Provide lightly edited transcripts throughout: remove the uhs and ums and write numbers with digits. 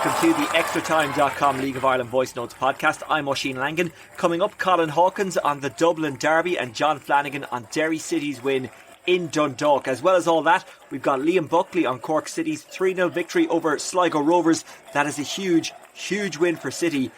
welcome to the extratime.com League of Ireland Voice Notes podcast. I'm Oisin Langan. Coming up, Colin Hawkins on the Dublin derby and John Flanagan on Derry City's win in Dundalk. As well as all that, we've got Liam Buckley on Cork City's 3-0 victory over Sligo Rovers. That is a huge win for City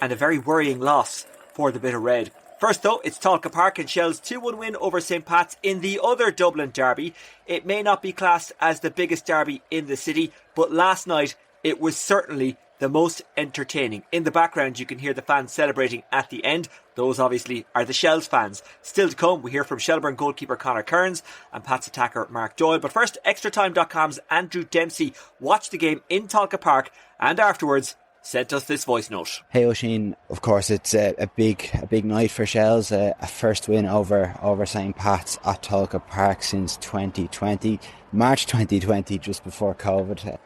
and a very worrying loss for the Bit of Red. First though, it's Talca Park and Shels' 2-1 win over St Pat's in the other Dublin derby. It may not be classed as the biggest derby in the city, but last night it was certainly the most entertaining. In the background you can hear the fans celebrating at the end. Those obviously are the Shels fans. Still to come, we hear from Shelbourne goalkeeper Conor Kearns and Pat's attacker Mark Doyle. But first, extratime.com's Andrew Dempsey watched the game in Talca Park and afterwards sent us this voice note. Hey Oisin, of course it's a big night for Shels, a first win over St Pat's at Talca Park since 2020, March 2020, just before COVID.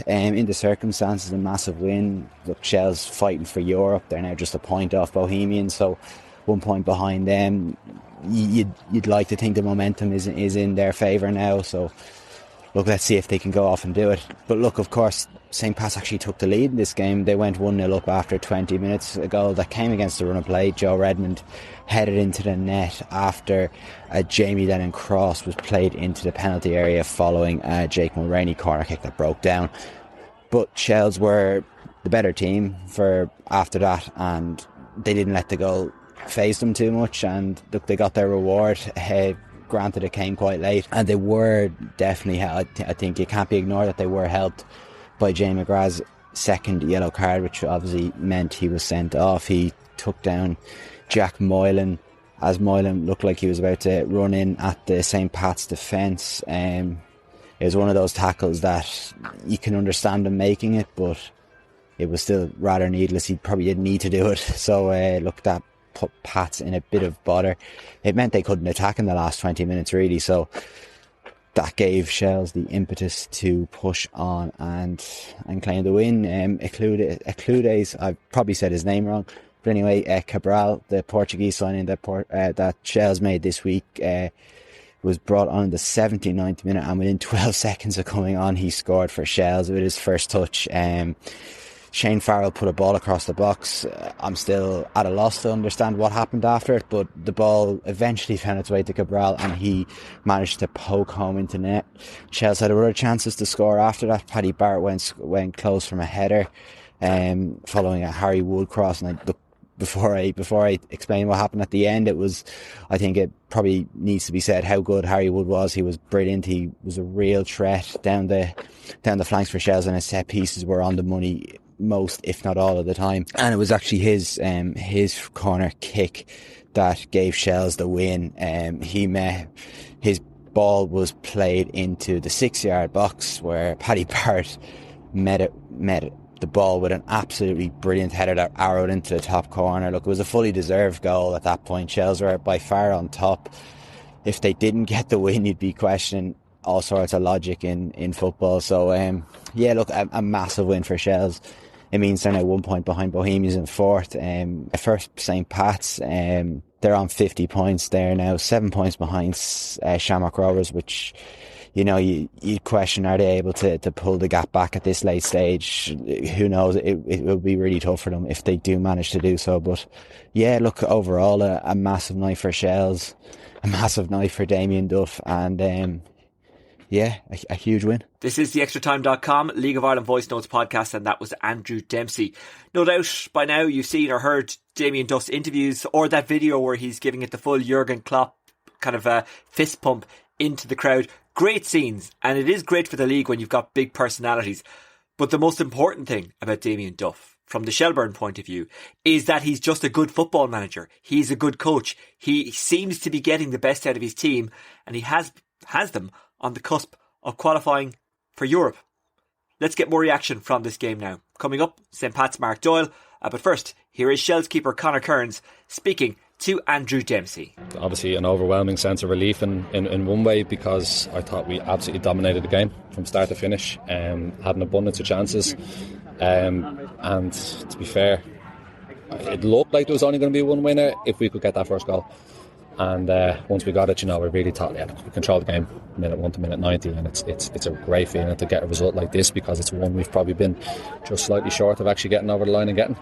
In the circumstances, a massive win. Look, Shels fighting for Europe. They're now just a point off Bohemians, so 1 point behind them. You'd like to think the momentum is in their favour now, so look, let's see if they can go off and do it. But look, of course, St Pat's actually took the lead in this game. They went 1-0 up after 20 minutes. A goal that came against the run of play. Joe Redmond headed into the net after a Jamie Lennon cross was played into the penalty area following a Jake Mulroney corner kick that broke down. But Shels were the better team for after that, and they didn't let the goal faze them too much. And look, they got their reward. Granted, it came quite late, and they were definitely, I think it can't be ignored that they were helped by Jay McGrath's second yellow card, which obviously meant he was sent off. He took down Jack Moylan as Moylan looked like he was about to run in at the St Pat's defence. It was one of those tackles that you can understand him making it, but it was still rather needless. He probably didn't need to do it. So look, that put Pats in a bit of bother. It meant they couldn't attack in the last 20 minutes really, so that gave Shels the impetus to push on and claim the win. Ecludes, I've probably said his name wrong, but anyway, Cabral, the Portuguese signing that Shels made this week, was brought on in the 79th minute, and within 12 seconds of coming on he scored for Shels with his first touch. Shane Farrell put a ball across the box. I'm still at a loss to understand what happened after it, but the ball eventually found its way to Cabral and he managed to poke home into net. Shels had other chances to score after that. Paddy Barrett went close from a header following a Harry Wood cross. And before I explain what happened at the end, I think it probably needs to be said how good Harry Wood was. He was brilliant. He was a real threat down the flanks for Shels, and his set pieces were on the money most, if not all of the time. And it was actually his corner kick that gave Shels the win. His ball was played into the 6-yard box where Paddy Barrett met the ball with an absolutely brilliant header that arrowed into the top corner. Look, it was a fully deserved goal at that point. Shels were by far on top. If they didn't get the win, you'd be questioning all sorts of logic in football. So look, a massive win for Shels. It means they're now 1 point behind Bohemians in fourth. First St Pat's, they're on 50 points. They're now 7 points behind Shamrock Rovers, which, you know, you'd question, are they able to pull the gap back at this late stage? Who knows? It will be really tough for them if they do manage to do so. But yeah, look, overall a massive night for Shels, a massive night for Damien Duff, and a huge win. This is the extratime.com League of Ireland Voice Notes podcast, and that was Andrew Dempsey. No doubt by now you've seen or heard Damien Duff's interviews or that video where he's giving it the full Jurgen Klopp kind of a fist pump into the crowd. Great scenes, and it is great for the league when you've got big personalities. But the most important thing about Damien Duff, from the Shelbourne point of view, is that he's just a good football manager. He's a good coach. He seems to be getting the best out of his team, and he has them on the cusp of qualifying for Europe. Let's get more reaction from this game now. Coming up, St Pat's Mark Doyle. But first, here is Shels keeper Conor Kearns speaking to Andrew Dempsey. Obviously an overwhelming sense of relief in one way, because I thought we absolutely dominated the game from start to finish, had an abundance of chances, and to be fair, it looked like there was only going to be one winner if we could get that first goal. And once we got it, we really thought, we controlled the game minute 1 to minute 90, and it's a great feeling to get a result like this, because it's one we've probably been just slightly short of actually getting over the line and getting.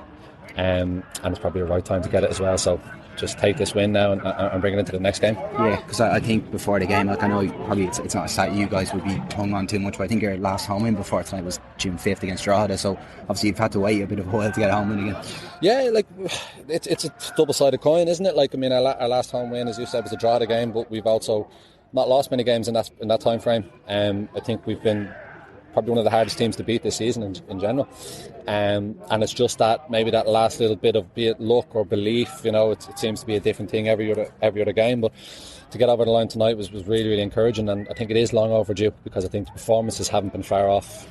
And it's probably the right time to get it as well. So just take this win now and bring it into the next game. Yeah, because I think before the game, I know probably it's not a stat you guys would be hung on too much, but I think your last home win before tonight was June 5th against Drogheda, so obviously you've had to wait a bit of a while to get a home win again. Yeah, it's a double-sided coin, isn't it? Our last home win, as you said, was a Drogheda game, but we've also not lost many games in that time frame. I think we've been probably one of the hardest teams to beat this season in general, and it's just that maybe that last little bit of, be it luck or belief, it seems to be a different thing every other game, but to get over the line tonight was really, really encouraging, and I think it is long overdue, because I think the performances haven't been far off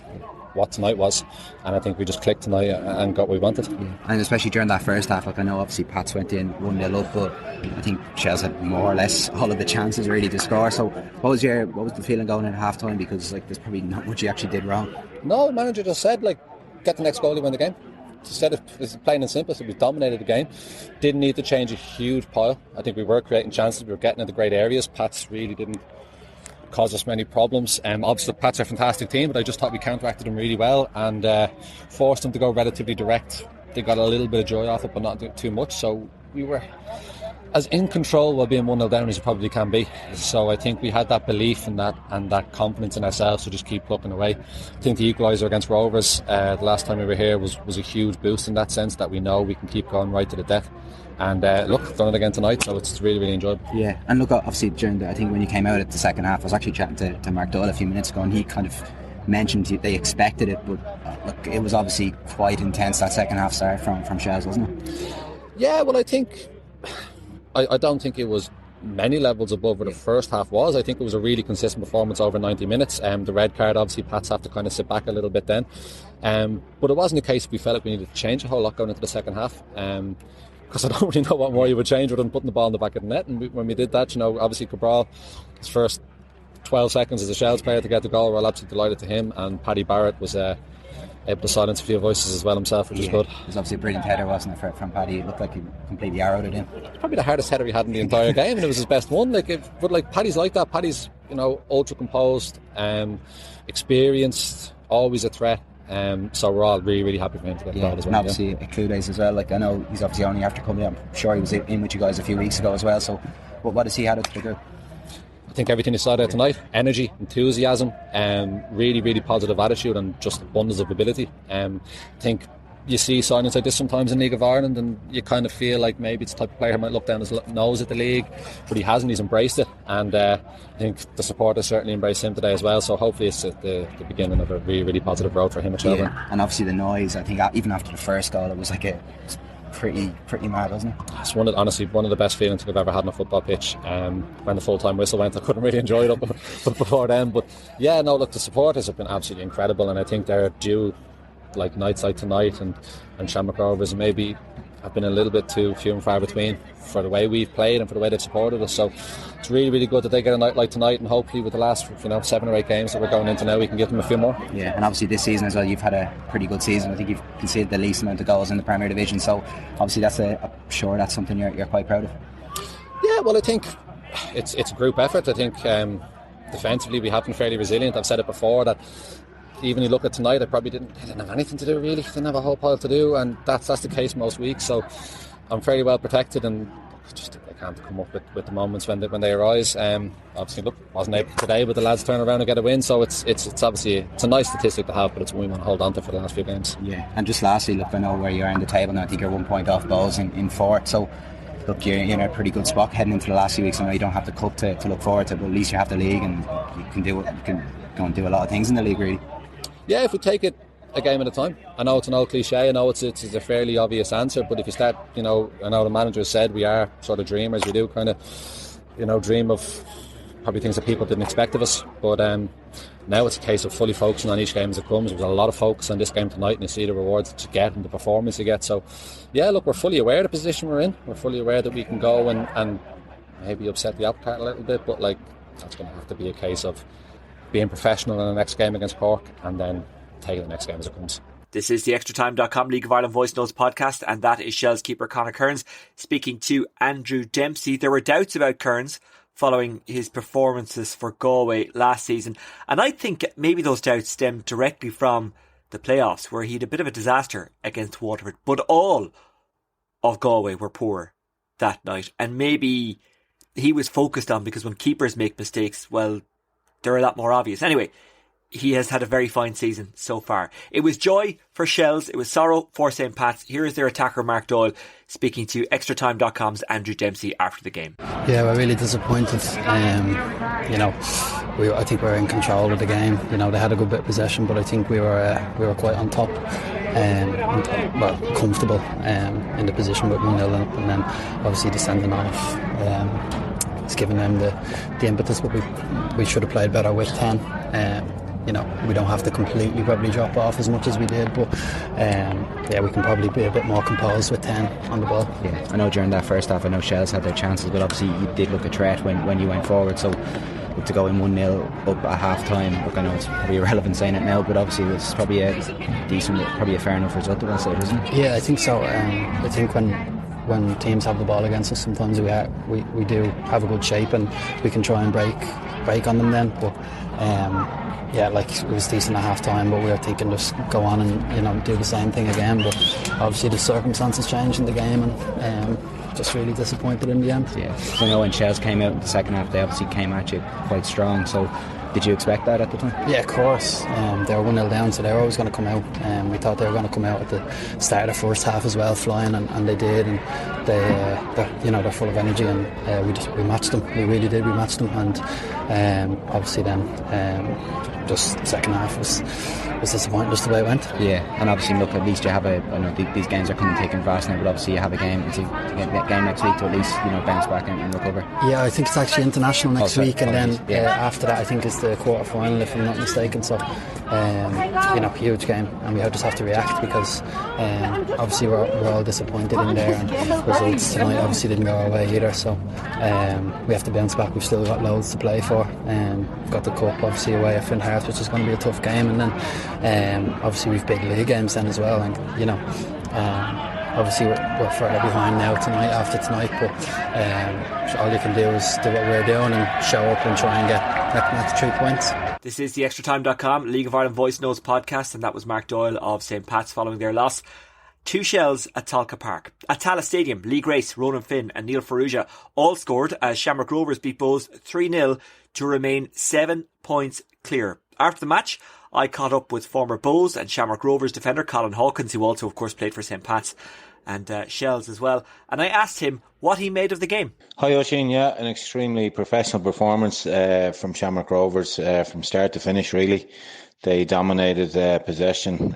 what tonight was, and I think we just clicked tonight and got what we wanted. Yeah. And especially during that first half, I know obviously Pats went in 1-0 up, but I think Shels had more or less all of the chances really to score. So what was the feeling going in half time? Because there's probably not much you actually did wrong. No, the manager just said get the next goal, you win the game. Instead of, it's plain and simple, so we dominated the game. Didn't need to change a huge pile. I think we were creating chances, we were getting into great areas. Pats really didn't cause us many problems. Obviously Pats are a fantastic team, but I just thought we counteracted them really well and forced them to go relatively direct. They got a little bit of joy off it, but not too much, so we were as in control while being 1-0 down as you probably can be. So I think we had that belief and that confidence in ourselves to just keep plucking away. I think the equaliser against Rovers the last time we were here was a huge boost in that sense, that we know we can keep going right to the death. And done it again tonight, so it's really, really enjoyable. Yeah, and look, obviously I think when you came out at the second half, I was actually chatting to Mark Doyle a few minutes ago, and he kind of mentioned they expected it, but look, it was obviously quite intense, that second half start from Shels, wasn't it? Yeah, well, I think I don't think it was many levels above where the first half was. I think it was a really consistent performance over 90 minutes. The red card, obviously Pats have to kind of sit back a little bit then, but it wasn't a case we felt like we needed to change a whole lot going into the second half, because I don't really know what more you would change other than putting the ball in the back of the net. And when we did that, obviously Cabral, his first 12 seconds as a Shels player to get the goal, we're absolutely delighted to him, and Paddy Barrett was able to silence a few voices as well himself, which was good. It was obviously a brilliant header, wasn't it, from Paddy? It looked like he completely arrowed it in. It's probably the hardest header he had in the entire game, and it was his best one. But Paddy's like that. Paddy's ultra composed, experienced, always a threat. So we're all really, really happy for him to get the goal as well. And obviously Clue Days as well. I know he's obviously only after coming in. I'm sure he was in with you guys a few weeks ago as well. So what has he added to the group? I think everything you saw there tonight: energy, enthusiasm, really, really positive attitude, and just abundance of ability. I think you see signings like this sometimes in League of Ireland, and you kind of feel like maybe it's the type of player who might look down his nose at the league, but he hasn't. He's embraced it, and I think the supporters certainly embraced him today as well. So hopefully it's at the beginning of a really, really positive road for him at Shelbourne. Yeah, and obviously the noise. I think even after the first goal, it was pretty mad, wasn't it? It's honestly one of the best feelings I've ever had on a football pitch. When the full-time whistle went, I couldn't really enjoy it before then. But yeah, no, look, the supporters have been absolutely incredible, and I think they're due nights like tonight and Shamrock Rovers maybe have been a little bit too few and far between for the way we've played and for the way they've supported us. So it's really, really good that they get a night like tonight, and hopefully with the last 7 or 8 games that we're going into now, we can give them a few more. Yeah, and obviously this season as well, you've had a pretty good season. I think you've conceded the least amount of goals in the Premier Division, so obviously I'm sure that's something you're quite proud of. Yeah, well, I think it's a group effort. I think defensively we have been fairly resilient. I've said it before that even you look at tonight, I probably didn't have anything to do really. Didn't have a whole pile to do, and that's the case most weeks. So I'm fairly well protected, and just I can't come up with the moments when they arise. Obviously, look, wasn't able today, but the lads turn around and get a win. So it's obviously it's a nice statistic to have, but it's one we want to hold on to for the last few games. Yeah, and just lastly, look, I know where you are in the table now. I think you're 1 point off Bowls in fourth. So look, you're in a pretty good spot heading into the last few weeks. I know you don't have the cup to look forward to, but at least you have the league, and you can go and do a lot of things in the league, really. Yeah, if we take it a game at a time. I know it's an old cliche, I know it's a fairly obvious answer, but if you start, I know the manager said we are sort of dreamers. We do kind of, dream of probably things that people didn't expect of us. But now it's a case of fully focusing on each game as it comes. There's a lot of focus on this game tonight, and you see the rewards that you get and the performance you get. So, yeah, look, we're fully aware of the position we're in. We're fully aware that we can go and maybe upset the apple cart a little bit, but that's going to have to be a case of being professional in the next game against Cork and then taking the next game as it comes. This is the ExtraTime.com League of Ireland Voice Notes podcast, and that is Shels keeper Conor Kearns speaking to Andrew Dempsey. There were doubts about Kearns following his performances for Galway last season, and I think maybe those doubts stemmed directly from the playoffs, where he had a bit of a disaster against Waterford, but all of Galway were poor that night, and maybe he was focused on, because when keepers make mistakes, well, they're a lot more obvious. Anyway, he has had a very fine season so far. It was joy for Shels, it was sorrow for St. Pat's. Here is their attacker Mark Doyle speaking to ExtraTime.com's Andrew Dempsey after the game. Yeah, we're really disappointed. I think we were in control of the game. They had a good bit of possession, but I think we were quite on top, comfortable in the position with 1-0 up, and then obviously the sending off. It's given them the impetus, but we should have played better with 10. We don't have to completely probably drop off as much as we did, but we can probably be a bit more composed with 10 on the ball. Yeah, I know during that first half, I know Shels had their chances, but obviously you did look a threat when you went forward. So to go in 1-0 up at half time, look, I know it's probably irrelevant saying it now, but obviously it's probably a decent, probably a fair enough result at that stage, isn't it? Yeah, I think so. I think when teams have the ball against us, sometimes we do have a good shape and we can try and break on them then, but it was decent at half time, but we were thinking just go on and do the same thing again, but obviously the circumstances changed in the game, and just really disappointed in the end. Yeah, so I know when Shels came out in the second half, they obviously came at you quite strong, so did you expect that at the time? Yeah, of course. They were 1-0 down, so they were always going to come out. We thought they were going to come out at the start of the first half as well, flying, and they did. And they're full of energy, and we matched them. We really did. We matched them, and obviously then just second half was disappointing just the way it went. Yeah, and obviously look, at least you have I know these games are coming thick and fast now, but obviously you have a game next week to at least bounce back and recover. Yeah, I think it's actually international next week, and then after that I think it's the quarter final, if I'm not mistaken. So huge game, and we just have to react, because obviously we're all disappointed in there, and results tonight obviously didn't go our way either, so we have to bounce back. We've still got loads to play for. We've got the cup obviously away at Finn Hearts, which is going to be a tough game, and then obviously we've big league games then as well, and obviously we're further behind now after tonight, but all you can do is do what we're doing and show up and try and get 3 points. This is the ExtraTime.com League of Ireland Voice Notes podcast, and that was Mark Doyle of St. Pat's following their loss to Shels at Talca Park. At Tallaght Stadium, Lee Grace, Ronan Finn and Neil Ferrugia all scored as Shamrock Rovers beat Bohs 3-0 to remain 7 points clear. After the match, I caught up with former Bohs and Shamrock Rovers defender Colin Hawkins, who also of course played for St. Pat's and Shels as well, and I asked him what he made of the game. Hi Oisin, an extremely professional performance from Shamrock Rovers from start to finish really. They dominated possession,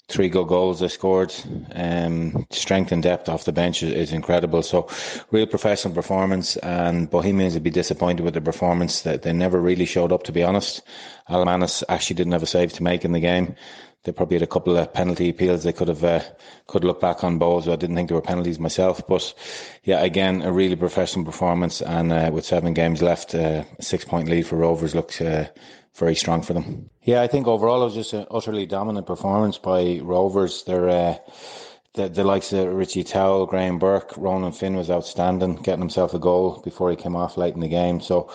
3 good goals they scored, strength and depth off the bench is incredible, so real professional performance, and Bohemians would be disappointed with their performance. That they never really showed up, to be honest. Almanis actually didn't have a save to make in the game. They probably had a couple of penalty appeals they could look back on Bohs. I didn't think there were penalties myself, but again, a really professional performance, and with 7 games left, a 6-point lead for Rovers looks very strong for them. I think overall it was just an utterly dominant performance by Rovers. They're the likes of Richie Towell, Graham Burke, Ronan Finn was outstanding, getting himself a goal before he came off late in the game. So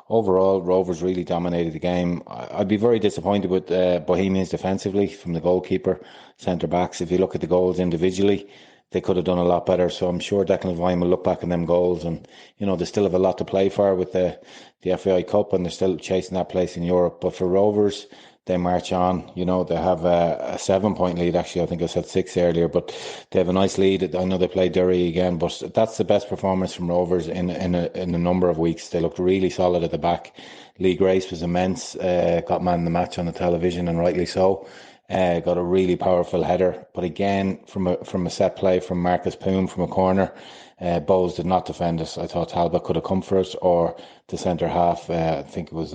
overall, Rovers really dominated the game. I'd be very disappointed with Bohemians defensively, from the goalkeeper, centre backs. If you look at the goals individually, they could have done a lot better. So I'm sure Declan Devine will look back on them goals, and they still have a lot to play for with the FAI Cup, and they're still chasing that place in Europe. But for Rovers, they march on. They have a 7-point lead. Actually, I think I said 6 earlier, but they have a nice lead. I know they play Derry again, but that's the best performance from Rovers in a number of weeks. They looked really solid at the back. Lee Grace was immense. Got man of the match on the television, and rightly so. Got a really powerful header, but again, from a set play from Marcus Poom from a corner, Bohs did not defend us. I thought Talbot could have come for us, or the centre half. I think it was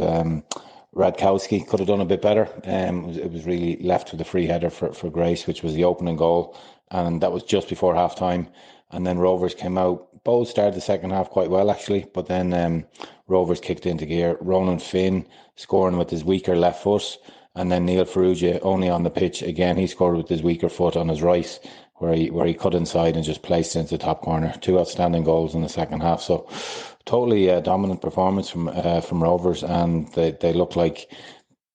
Radkowski could have done a bit better. It was really left with a free header for Grace, which was the opening goal, and that was just before half time. And then Rovers came out. Bohs started the second half quite well actually, but then Rovers kicked into gear. Ronan Finn scoring with his weaker left foot, And then Neil Ferrugia only on the pitch again. He scored with his weaker foot on his right, where he cut inside and just placed it into the top corner. 2 outstanding goals in the second half. So totally dominant performance from Rovers, and they look like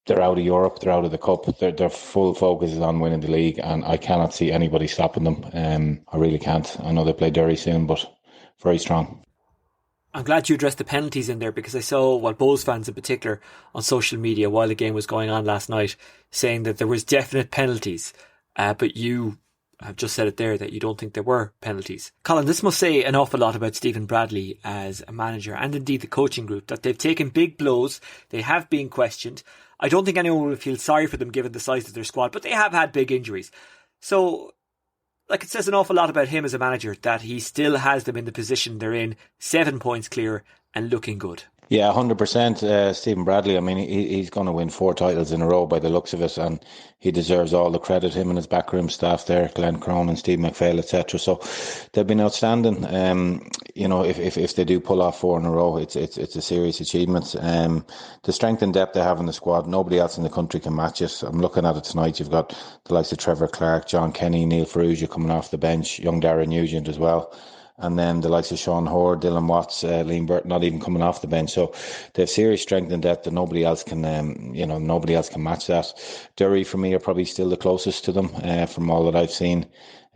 they're out of Europe, they're out of the cup. Their full focus is on winning the league, and I cannot see anybody stopping them. I really can't. I know they play Derry soon, but very strong. I'm glad you addressed the penalties in there, because I saw, Bulls fans in particular, on social media while the game was going on last night, saying that there was definite penalties, but you have just said it there that you don't think there were penalties. Colin, this must say an awful lot about Stephen Bradley as a manager, and indeed the coaching group, that they've taken big blows, they have been questioned. I don't think anyone will feel sorry for them given the size of their squad, but they have had big injuries. So, it says an awful lot about him as a manager that he still has them in the position they're in, 7 points clear and looking good. Yeah, 100%. Stephen Bradley, I mean, he's going to win 4 titles in a row by the looks of it, and he deserves all the credit, him and his backroom staff there, Glenn Cronin, Steve McPhail, etc. So they've been outstanding. If they do pull off 4 in a row, it's a serious achievement. The strength and depth they have in the squad, nobody else in the country can match it. I'm looking at it tonight. You've got the likes of Trevor Clark, John Kenny, Neil Ferrugia coming off the bench, young Darren Nugent as well. And then the likes of Sean Hoare, Dylan Watts, Liam Burton, not even coming off the bench. So they have serious strength and depth, and nobody else can match that. Derry, for me, are probably still the closest to them from all that I've seen.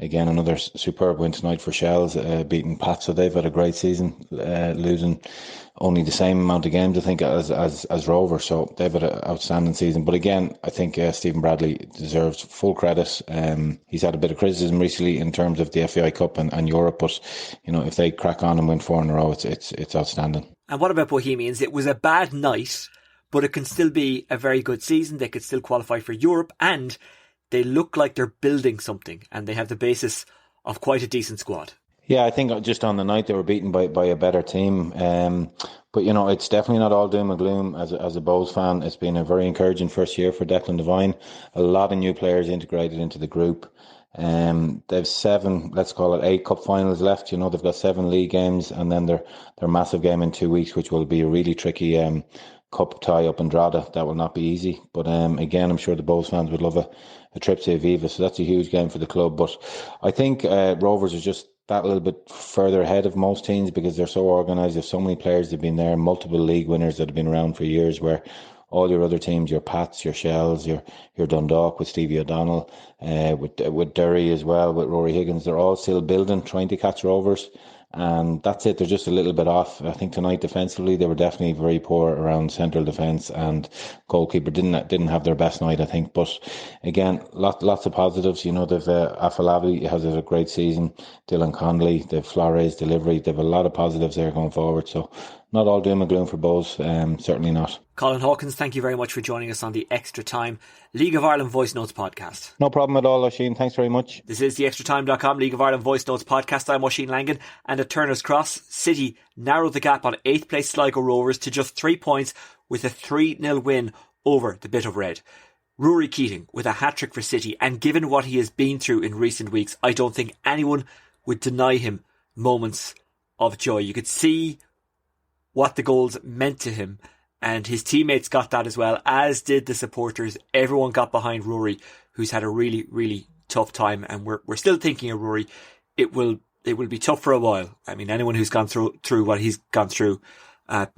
Again, another superb win tonight for Shels, beating Pat. So they've had a great season, losing only the same amount of games, I think, as Rovers. So they've had an outstanding season. But again, I think Stephen Bradley deserves full credit. He's had a bit of criticism recently in terms of the FAI Cup and Europe, but if they crack on and win 4 in a row, it's outstanding. And what about Bohemians? It was a bad night, but it can still be a very good season. They could still qualify for Europe, and they look like they're building something, and they have the basis of quite a decent squad. Yeah, I think just on the night they were beaten by a better team. But, it's definitely not all doom and gloom. As a Bows fan, it's been a very encouraging first year for Declan Devine. A lot of new players integrated into the group. They've 7, let's call it 8 cup finals left. They've got 7 league games, and then their massive game in 2 weeks, which will be a really tricky cup tie up in Drogheda. That will not be easy. But again, I'm sure the Bows fans would love a trip to Aviva. So that's a huge game for the club. But I think Rovers are just that little bit further ahead of most teams because they're so organised. There's so many players that have been there, multiple league winners that have been around for years, where all your other teams, your Pats, your Shels, your Dundalk with Stevie O'Donnell, with Derry as well, with Rory Higgins, they're all still building, trying to catch Rovers. And that's it. They're just a little bit off. I think tonight defensively they were definitely very poor around central defence, and goalkeeper didn't have their best night, I think. But again, lots of positives. They've Afolabi has a great season. Dylan Conley, they've Flores delivery. They've a lot of positives there going forward. So not all doom and gloom for Bows, certainly not. Colin Hawkins, thank you very much for joining us on the Extra Time League of Ireland Voice Notes podcast. No problem at all, Oisin. Thanks very much. This is the ExtraTime.com League of Ireland Voice Notes podcast. I'm Oisin Langan, and at Turner's Cross, City narrowed the gap on 8th place Sligo Rovers to just 3 points with a 3-0 win over the Bit of Red. Rory Keating with a hat-trick for City, and given what he has been through in recent weeks, I don't think anyone would deny him moments of joy. You could see what the goals meant to him, and his teammates got that as well, as did the supporters. Everyone got behind Rory, who's had a really, really tough time, and we're still thinking of Rory. It will be tough for a while. I mean, anyone who's gone through what he's gone through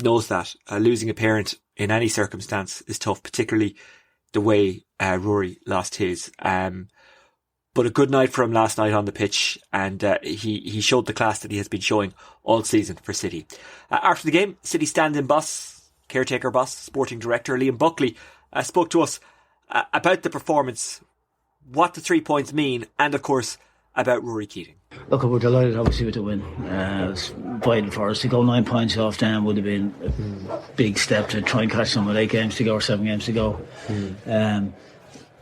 knows that losing a parent in any circumstance is tough, particularly the way Rory lost his. But a good night for him last night on the pitch, and he showed the class that he has been showing all season for City. After the game, City stand-in boss, caretaker boss, sporting director Liam Buckley spoke to us about the performance, what the 3 points mean, and of course about Rory Keating. Look, we're delighted obviously with the win. It's vital for us to go 9 points off them. Would have been a big step to try and catch them with 8 games to go or 7 games to go.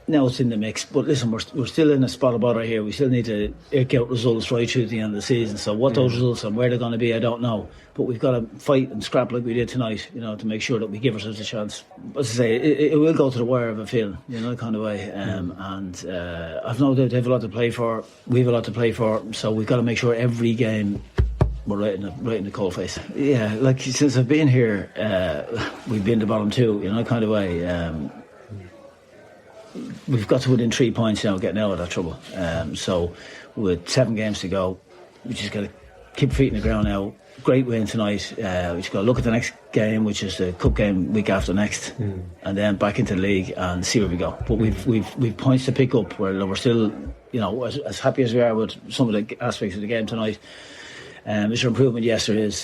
Now it's in the mix, but listen, we're still in a spot of bother here. We still need to eke out results right through the end of the season. So what those results and where they're going to be, I don't know. But we've got to fight and scrap like we did tonight, to make sure that we give ourselves a chance. As I say, it will go to the wire of a feeling, kind of way. And I've no doubt they have a lot to play for. We have a lot to play for. So we've got to make sure every game we're right in the coal face. Yeah, like since I've been here, we've been to bottom 2, kind of way. we've got to within 3 points now, getting out of that trouble. So with 7 games to go, we just got to keep feet in the ground now. Great win tonight. We just got to look at the next game, which is the cup game week after next, and then back into the league and see where we go. But we've points to pick up. We're still, as happy as we are with some of the aspects of the game tonight. Is there improvement? Yes, there is.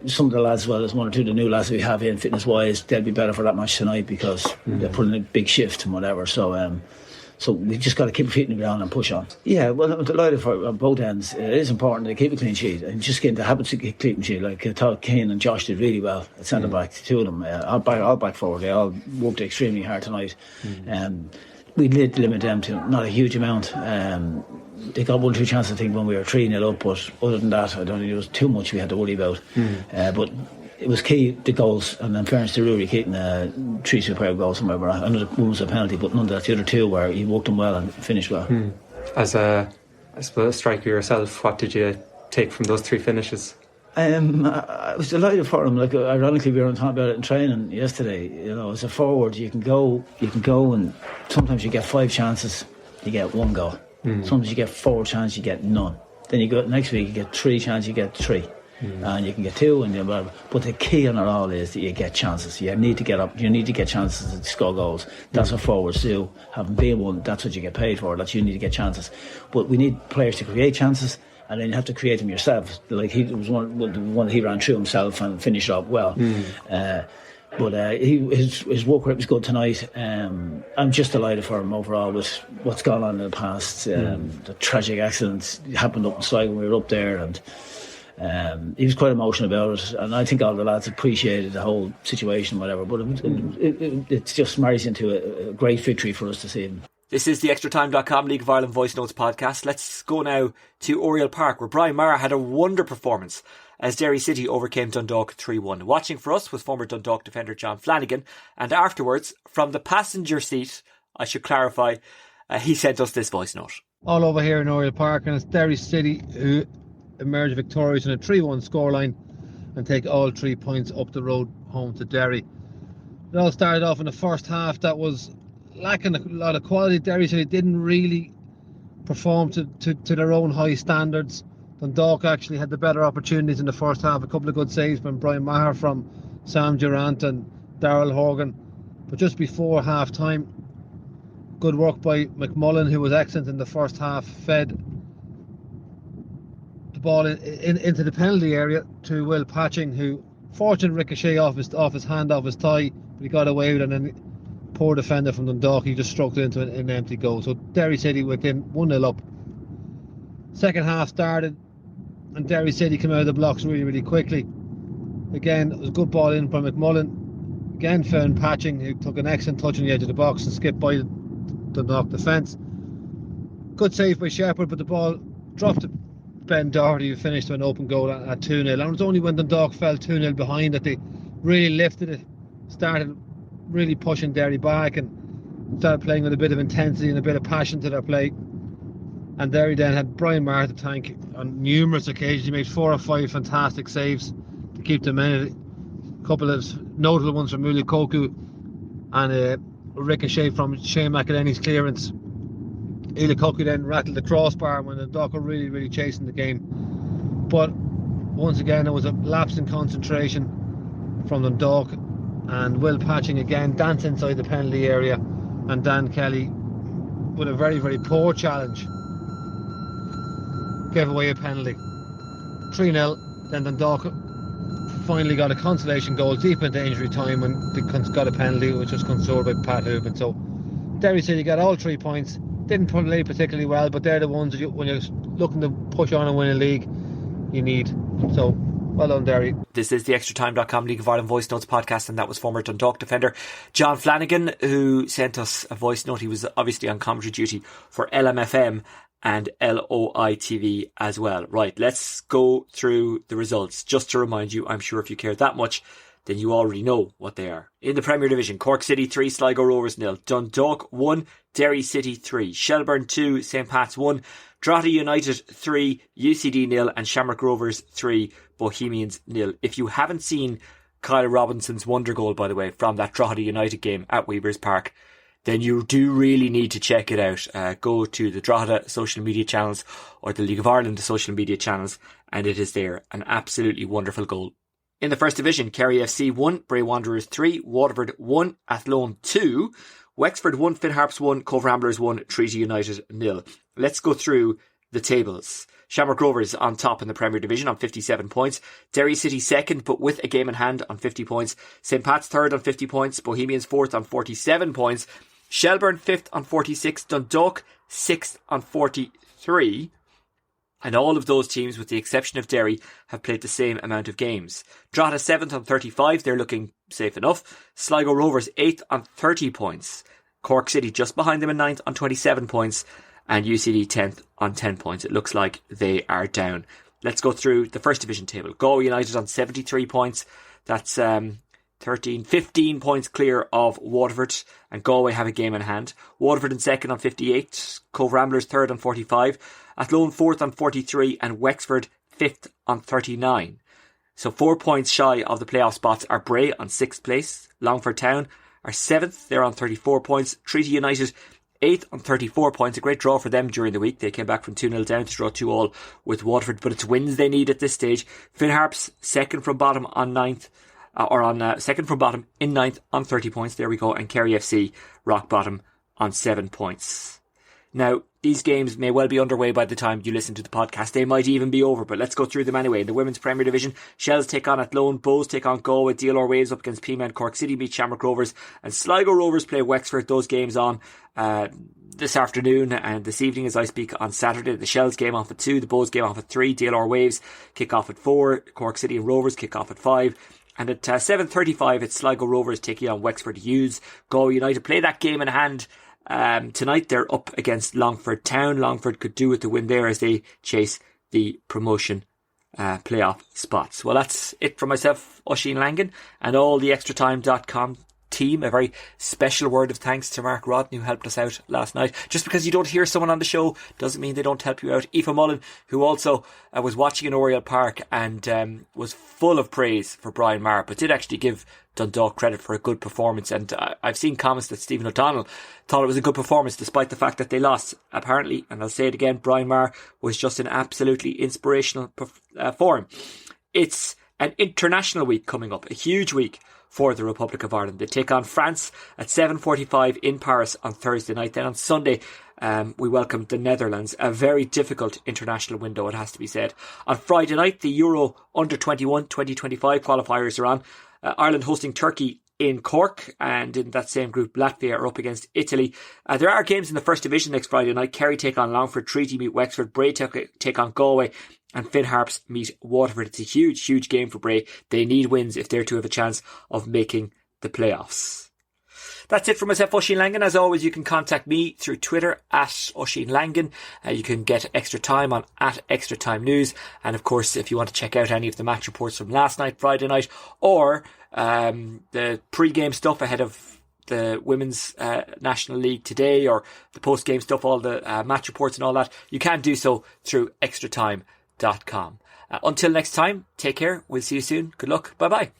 Some of the lads, as well as 1 or 2 of the new lads that we have in fitness-wise, they'll be better for that match tonight because they're putting a big shift and whatever. So we just got to keep our feet in the ground and push on. Yeah, well, I'm delighted for both ends. It is important to keep a clean sheet and just getting the habit to keep a clean sheet. Like I thought Kane and Josh did really well at centre back, 2 of them. All back forward. They all worked extremely hard tonight. We did limit them to not a huge amount. They got 1 or 2 chances, I think, when we were 3-0 up, but other than that, I don't think there was too much we had to worry about. But it was key, the goals, and in fairness to Rory, keeping 3 superb goals from wherever. I know one was a penalty, but none of that. The other 2 where he worked them well and finished well. As a striker yourself, what did you take from those 3 finishes? I was delighted for him. Like, ironically, we were talking about it in training yesterday. As a forward, you can go, and sometimes you get 5 chances, you get 1 goal. Sometimes you get 4 chances, you get none. Then you go next week, you get 3 chances, you get 3. And you can get 2 and whatever. But the key on it all is that you get chances. You need to get up. You need to get chances to score goals. That's what forwards do. Having been one, that's what you get paid for. That's you need to get chances. But we need players to create chances, and then you have to create them yourself. Like he was one he ran through himself and finished up well. But his work rate was good tonight. I'm just delighted for him overall with what's gone on in the past. The tragic accident happened up in Sligo when we were up there, and he was quite emotional about it. And I think all the lads appreciated the whole situation, whatever. But it just marries into a great victory for us to see him. This is the ExtraTime.com League of Ireland Voice Notes podcast. Let's go now to Oriel Park, where Brian Maher had a wonder performance as Derry City overcame Dundalk 3-1. Watching for us was former Dundalk defender John Flanagan, and afterwards, from the passenger seat, I should clarify, he sent us this voice note. All over here in Oriel Park, and it's Derry City who emerge victorious in a 3-1 scoreline and take all 3 points up the road home to Derry. It all started off in the first half that was lacking a lot of quality. Derry City didn't really perform to their own high standards. Dundalk actually had the better opportunities in the first half. A couple of good saves from Brian Maher, from Sam Durant and Darrell Horgan. But just before half time, good work by McMullen, who was excellent in the first half, fed the ball into the penalty area to Will Patching, who fortunate ricochet off his hand, off his thigh, but he got away with it, and then poor defender from Dundalk, he just stroked it into an empty goal. So Derry City within 1-0 up. Second half started and Derry City came out of the blocks really, really quickly. Again, it was a good ball in from McMullen. Again, found Patching, who took an excellent touch on the edge of the box and skipped by the Dundalk defence. Good save by Shepherd, but the ball dropped to Ben Doherty, who finished to an open goal at 2-0. And it was only when Dundalk fell 2-0 behind that they really lifted it, started really pushing Derry back and started playing with a bit of intensity and a bit of passion to their play. And Derry then had Brian Maher to thank on numerous occasions. He made 4 or 5 fantastic saves to keep them in it. A couple of notable ones from Muli Koku and a ricochet from Shane McElhenney's clearance. Ila Koku then rattled the crossbar when the Dundalk were really, really chasing the game. But once again, it was a lapse in concentration from Dundalk, and Will Patching again danced inside the penalty area, and Dan Kelly, with a very, very poor challenge, gave away a penalty. 3-0. Then Dundalk finally got a consolation goal deep into injury time when they got a penalty, which was consoled by Pat Hoban. So Derry City got all 3 points. Didn't play particularly well, but they're the ones that when you're looking to push on and win a league, you need. So well done, Derry. This is the ExtraTime.com League of Ireland Voice Notes podcast, and that was former Dundalk defender John Flanagan, who sent us a voice note. He was obviously on commentary duty for LMFM and LOI TV as well. Right, let's go through the results. Just to remind you, I'm sure if you care that much, then you already know what they are. In the Premier Division, Cork City 3, Sligo Rovers 0, Dundalk 1, Derry City 3, Shelbourne 2, St Pat's 1, Drogheda United 3, UCD 0, and Shamrock Rovers 3, Bohemians 0. If you haven't seen Kyle Robinson's wonder goal, by the way, from that Drogheda United game at Weavers Park, then you do really need to check it out. Go to the Drogheda social media channels or the League of Ireland social media channels, and it is there. An absolutely wonderful goal. In the First Division, Kerry FC 1, Bray Wanderers 3, Waterford 1, Athlone 2, Wexford 1, Finn Harps 1, Cove Ramblers 1, Treaty United 0. Let's go through the tables. Shamrock Rovers on top in the Premier Division on 57 points. Derry City second, but with a game in hand on 50 points. St Pat's third on 50 points. Bohemians fourth on 47 points. Shelbourne fifth on 46. Dundalk sixth on 43. And all of those teams, with the exception of Derry, have played the same amount of games. Drogheda 7th on 35. They're looking safe enough. Sligo Rovers 8th on 30 points. Cork City just behind them in 9th on 27 points. And UCD 10th on 10 points. It looks like they are down. Let's go through the First Division table. Galway United on 73 points. That's 15 points clear of Waterford. And Galway have a game in hand. Waterford in second on 58. Cove Ramblers third on 45. Athlone fourth on 43. And Wexford fifth on 39. So 4 points shy of the playoff spots are Bray on 6th place. Longford Town are 7th. They're on 34 points. Treaty United 8th on 34 points. A great draw for them during the week. They came back from 2-0 down to draw 2-2 with Waterford, but it's wins they need at this stage. Finn Harps second from bottom on 9th, second from bottom in 9th on 30 points. There we go. And Kerry FC rock bottom on 7 points. Now, these games may well be underway by the time you listen to the podcast. They might even be over, but let's go through them anyway. In the Women's Premier Division, Shels take on Athlone, Bows take on Galway, DLR Waves up against Peamount, Cork City meet Shamrock Rovers, and Sligo Rovers play Wexford. Those games on this afternoon and this evening as I speak on Saturday. The Shels game off at 2, the Bows game off at 3, DLR Waves kick off at 4, Cork City and Rovers kick off at 5. And at 7:35, it's Sligo Rovers taking on Wexford Youths. Galway United play that game in hand. Tonight they're up against Longford Town. Longford could do with the win there as they chase the promotion playoff spots. Well, that's it from myself, Oisin Langan, and all the extratime.com team. A very special word of thanks to Mark Rodden, who helped us out last night. Just because you don't hear someone on the show doesn't mean they don't help you out. Aoife Mullen, who also was watching in Oriel Park and was full of praise for Brian Maher, but did actually give Dundalk credit for a good performance. And I've seen comments that Stephen O'Donnell thought it was a good performance despite the fact that they lost. Apparently, and I'll say it again, Brian Maher was just in absolutely inspirational form. It's an international week coming up, a huge week for the Republic of Ireland. They take on France at 7:45 in Paris on Thursday night. Then on Sunday, we welcome the Netherlands. A very difficult international window, it has to be said. On Friday night, the Euro Under-21 2025 qualifiers are on. Ireland hosting Turkey in Cork, and in that same group, Latvia are up against Italy. There are games in the First Division next Friday night. Kerry take on Longford, Treaty meet Wexford, Bray take on Galway, and Finn Harps meet Waterford. It's a huge, huge game for Bray. They need wins if they're to have a chance of making the playoffs. That's it from myself, Oisin Langan. As always, you can contact me through Twitter at Oisin Langan. You can get Extra Time on at Extra Time News. And of course, if you want to check out any of the match reports from last night, Friday night, or the pre-game stuff ahead of the Women's National League today, or the post-game stuff, all the match reports and all that, you can do so through extratime.com. Until next time, take care. We'll see you soon. Good luck. Bye-bye.